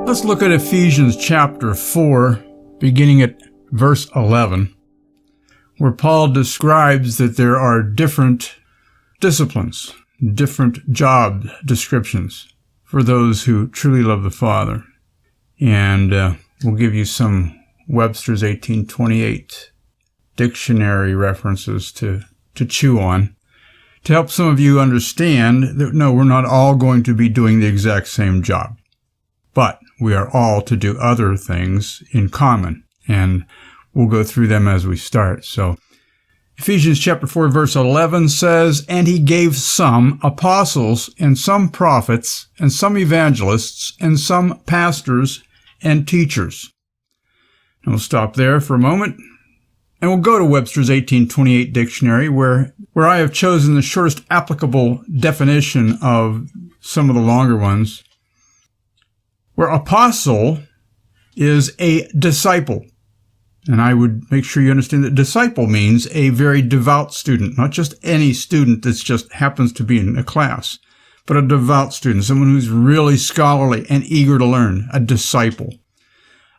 Let's look at Ephesians chapter 4, beginning at verse 11, where Paul describes that there are different disciplines, different job descriptions for those who truly love the Father. And we'll give you some Webster's 1828 dictionary references to chew on, to help some of you understand that, no, we're not all going to be doing the exact same job, but we are all to do other things in common, and we'll go through them as we start. So Ephesians chapter 4, verse 11 says, "And he gave some apostles, and some prophets, and some evangelists, and some pastors and teachers." And we'll stop there for a moment, and we'll go to Webster's 1828 dictionary, where I have chosen the shortest applicable definition of some of the longer ones, where apostle is a disciple. And I would make sure you understand that disciple means a very devout student, not just any student that just happens to be in a class, but a devout student, someone who's really scholarly and eager to learn, a disciple.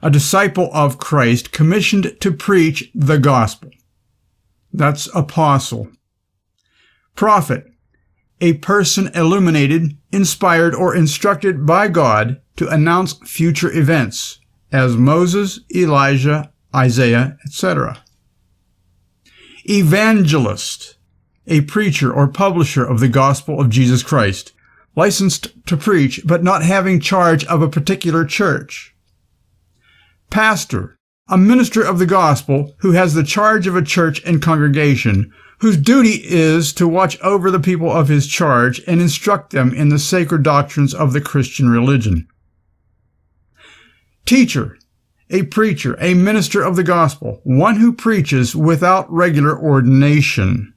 A disciple of Christ commissioned to preach the gospel. That's apostle. Prophet, a person illuminated, inspired, or instructed by God to announce future events, as Moses, Elijah, Isaiah, etc. Evangelist, a preacher or publisher of the gospel of Jesus Christ, licensed to preach but not having charge of a particular church. Pastor, a minister of the gospel who has the charge of a church and congregation, whose duty is to watch over the people of his charge and instruct them in the sacred doctrines of the Christian religion. Teacher, a preacher, a minister of the gospel, one who preaches without regular ordination.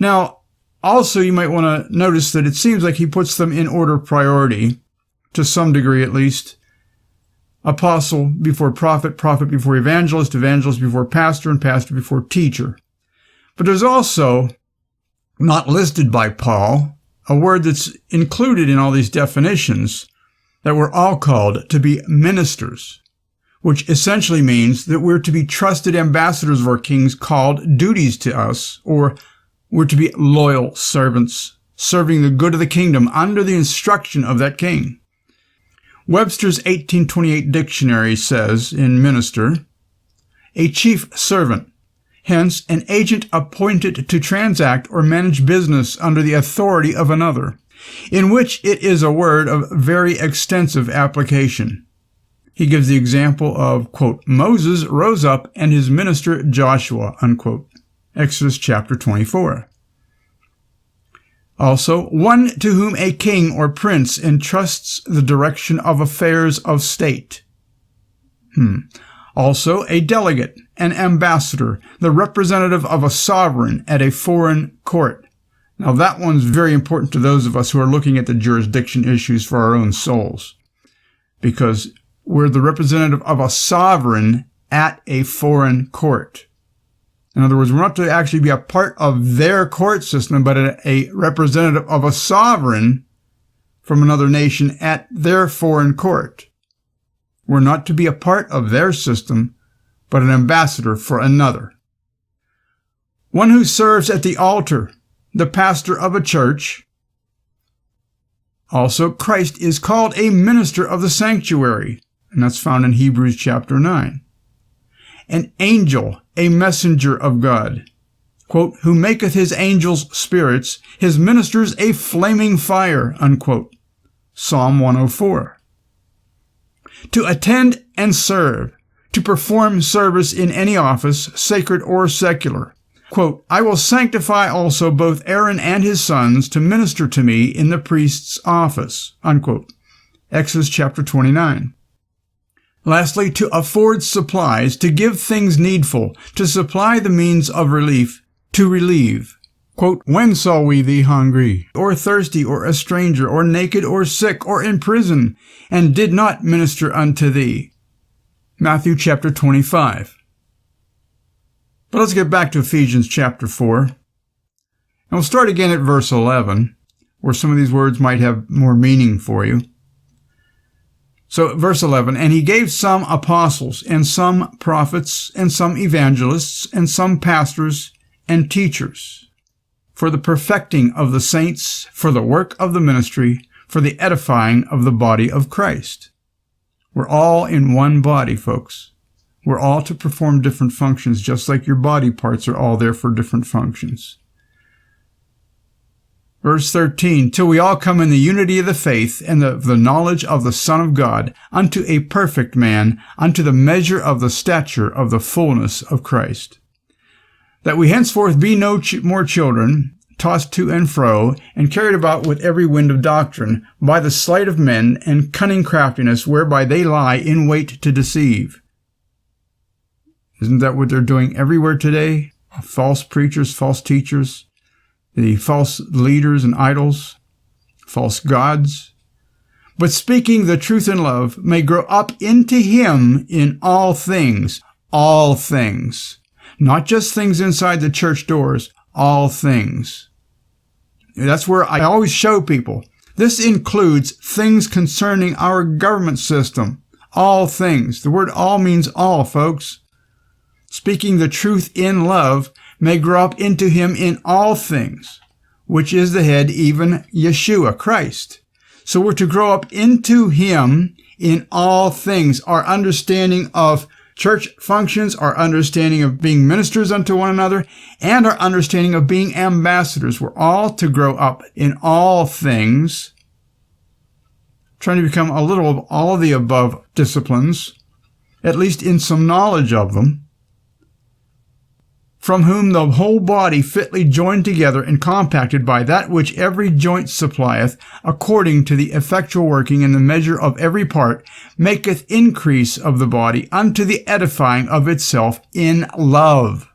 Now, also you might want to notice that it seems like he puts them in order of priority, to some degree at least. Apostle before prophet, prophet before evangelist, evangelist before pastor, and pastor before teacher. But there's also, not listed by Paul, a word that's included in all these definitions, that we're all called to be ministers, which essentially means that we're to be trusted ambassadors of our King's called duties to us, or we're to be loyal servants, serving the good of the kingdom under the instruction of that king. Webster's 1828 dictionary says in minister, a chief servant, hence an agent appointed to transact or manage business under the authority of another, in which it is a word of very extensive application. He gives the example of, quote, Moses rose up and his minister Joshua, unquote. Exodus chapter 24. Also, one to whom a king or prince entrusts the direction of affairs of state. Also, a delegate, an ambassador, the representative of a sovereign at a foreign court. Now, that one's very important to those of us who are looking at the jurisdiction issues for our own souls, because we're the representative of a sovereign at a foreign court. In other words, we're not to actually be a part of their court system, but a representative of a sovereign from another nation at their foreign court. We're not to be a part of their system, but an ambassador for another. One who serves at the altar, the pastor of a church. Also, Christ is called a minister of the sanctuary, and that's found in Hebrews chapter 9. An angel, a messenger of God, quote, who maketh his angels spirits, his ministers a flaming fire, unquote. Psalm 104. To attend and serve, to perform service in any office, sacred or secular. Quote, I will sanctify also both Aaron and his sons to minister to me in the priest's office, unquote. Exodus chapter 29. Lastly, to afford supplies, to give things needful, to supply the means of relief, to relieve. Quote, when saw we thee hungry, or thirsty, or a stranger, or naked, or sick, or in prison, and did not minister unto thee? Matthew chapter 25. But let's get back to Ephesians chapter 4. And we'll start again at verse 11, where some of these words might have more meaning for you. So verse 11, and he gave some apostles, and some prophets, and some evangelists, and some pastors and teachers, for the perfecting of the saints, for the work of the ministry, for the edifying of the body of Christ. We're all in one body, folks. We're all to perform different functions, just like your body parts are all there for different functions. Verse 13, till we all come in the unity of the faith and the knowledge of the Son of God, unto a perfect man, unto the measure of the stature of the fullness of Christ. That we henceforth be no more children, tossed to and fro, and carried about with every wind of doctrine, by the sleight of men and cunning craftiness, whereby they lie in wait to deceive. Isn't that what they're doing everywhere today? False preachers, false teachers, the false leaders and idols, false gods. But speaking the truth in love may grow up into him in all things, not just things inside the church doors, all things. That's where I always show people. This includes things concerning our government system, all things. The word all means all, folks. Speaking the truth in love may grow up into him in all things, which is the head, even Yeshua, Christ. So we're to grow up into him in all things. Our understanding of church functions, our understanding of being ministers unto one another, and our understanding of being ambassadors. We're all to grow up in all things, trying to become a little of all of the above disciplines, at least in some knowledge of them, from whom the whole body fitly joined together and compacted by that which every joint supplieth, according to the effectual working in the measure of every part, maketh increase of the body unto the edifying of itself in love.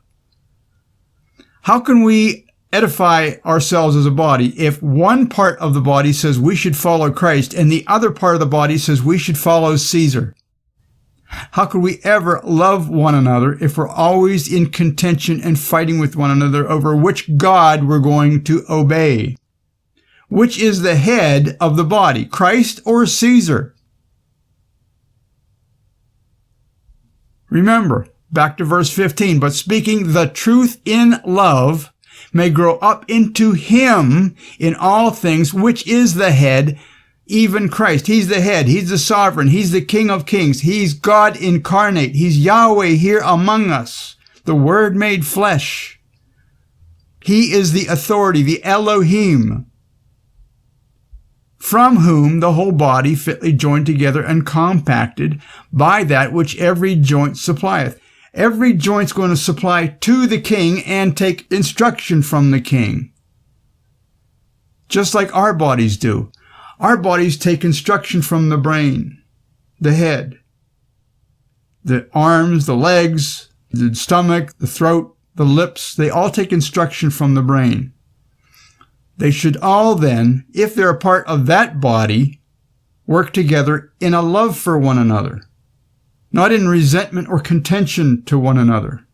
How can we edify ourselves as a body if one part of the body says we should follow Christ and the other part of the body says we should follow Caesar? How could we ever love one another if we're always in contention and fighting with one another over which God we're going to obey? Which is the head of the body, Christ or Caesar? Remember, back to verse 15, but speaking the truth in love may grow up into him in all things, which is the head, even Christ. He's the head. He's the sovereign. He's the King of kings. He's God incarnate. He's Yahweh here among us, the Word made flesh. He is the authority, the Elohim, from whom the whole body fitly joined together and compacted by that which every joint supplieth. Every joint's going to supply to the king and take instruction from the king, just like our bodies do. Our bodies take instruction from the brain, the head, the arms, the legs, the stomach, the throat, the lips. They all take instruction from the brain. They should all then, if they're a part of that body, work together in a love for one another, not in resentment or contention to one another.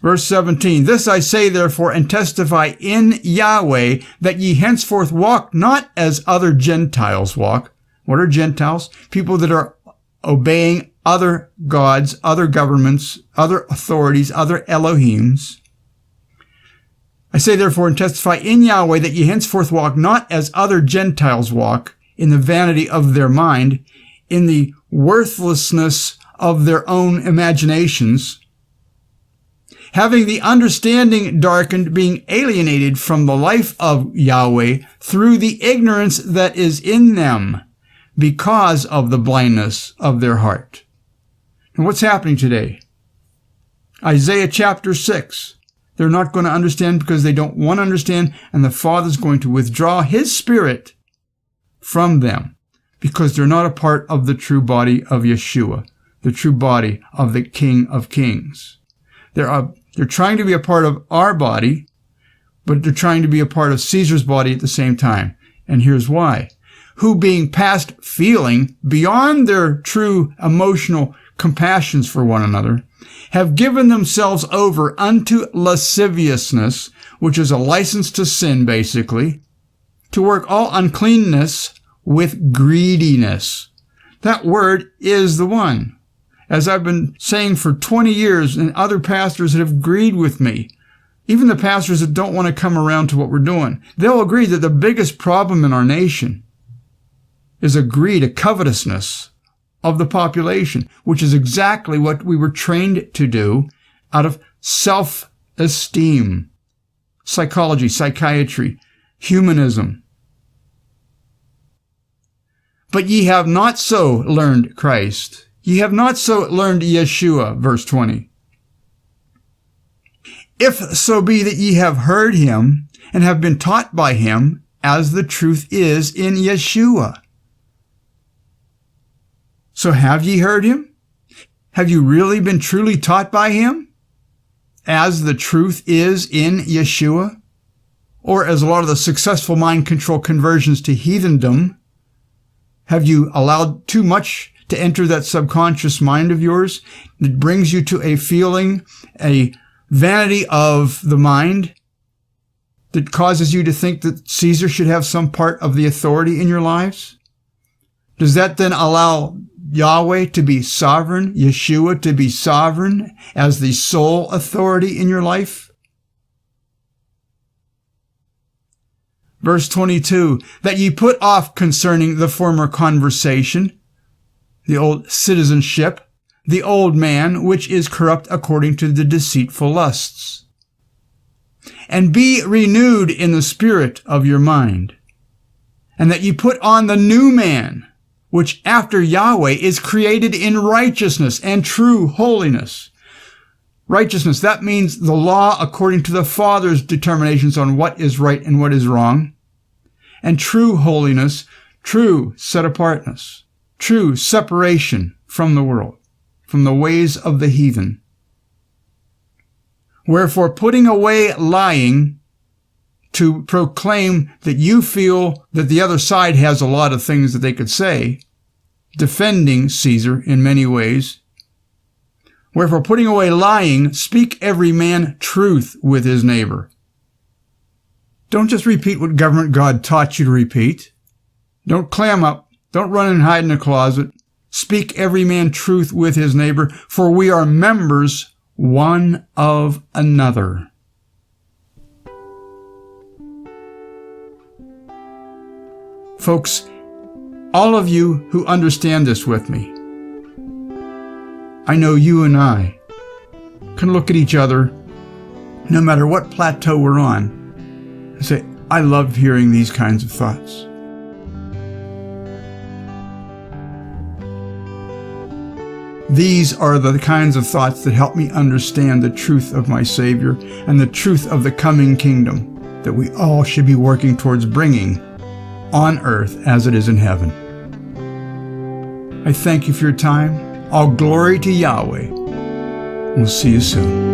Verse 17, this I say therefore and testify in Yahweh that ye henceforth walk not as other Gentiles walk. What are Gentiles? People that are obeying other gods, other governments, other authorities, other Elohims. I say therefore and testify in Yahweh that ye henceforth walk not as other Gentiles walk, in the vanity of their mind, in the worthlessness of their own imaginations, having the understanding darkened, being alienated from the life of Yahweh through the ignorance that is in them because of the blindness of their heart. And what's happening today? Isaiah chapter 6. They're not going to understand because they don't want to understand, and the Father's going to withdraw his Spirit from them because they're not a part of the true body of Yeshua, the true body of the King of Kings. They're trying to be a part of our body, but they're trying to be a part of Caesar's body at the same time. And here's why. Who, being past feeling, beyond their true emotional compassions for one another, have given themselves over unto lasciviousness, which is a license to sin, basically, to work all uncleanness with greediness. That word is the one. As I've been saying for 20 years, and other pastors that have agreed with me, even the pastors that don't want to come around to what we're doing, they'll agree that the biggest problem in our nation is a greed, a covetousness of the population, which is exactly what we were trained to do out of self-esteem, psychology, psychiatry, humanism. But ye have not so learned Christ. Ye have not so learned Yeshua, verse 20. If so be that ye have heard him and have been taught by him, as the truth is in Yeshua. So have ye heard him? Have you really been truly taught by him, as the truth is in Yeshua? Or as a lot of the successful mind control conversions to heathendom, have you allowed too much to enter that subconscious mind of yours that brings you to a feeling, a vanity of the mind that causes you to think that Caesar should have some part of the authority in your lives? Does that then allow Yahweh to be sovereign, Yeshua to be sovereign as the sole authority in your life? Verse 22, that ye put off concerning the former conversation, the old citizenship, the old man, which is corrupt according to the deceitful lusts, and be renewed in the spirit of your mind, and that ye put on the new man, which after Yahweh is created in righteousness and true holiness. Righteousness, that means the law according to the Father's determinations on what is right and what is wrong. And true holiness, true set-apartness, true separation from the world, from the ways of the heathen. Wherefore, putting away lying, to proclaim that you feel that the other side has a lot of things that they could say, defending Caesar in many ways. Wherefore, putting away lying, speak every man truth with his neighbor. Don't just repeat what government God taught you to repeat. Don't clam up. Don't run and hide in a closet. Speak every man truth with his neighbor, for we are members one of another. Folks, all of you who understand this with me, I know you and I can look at each other, no matter what plateau we're on, and say, I love hearing these kinds of thoughts. These are the kinds of thoughts that help me understand the truth of my Savior and the truth of the coming kingdom that we all should be working towards bringing on earth as it is in heaven. I thank you for your time. All glory to Yahweh. We'll see you soon.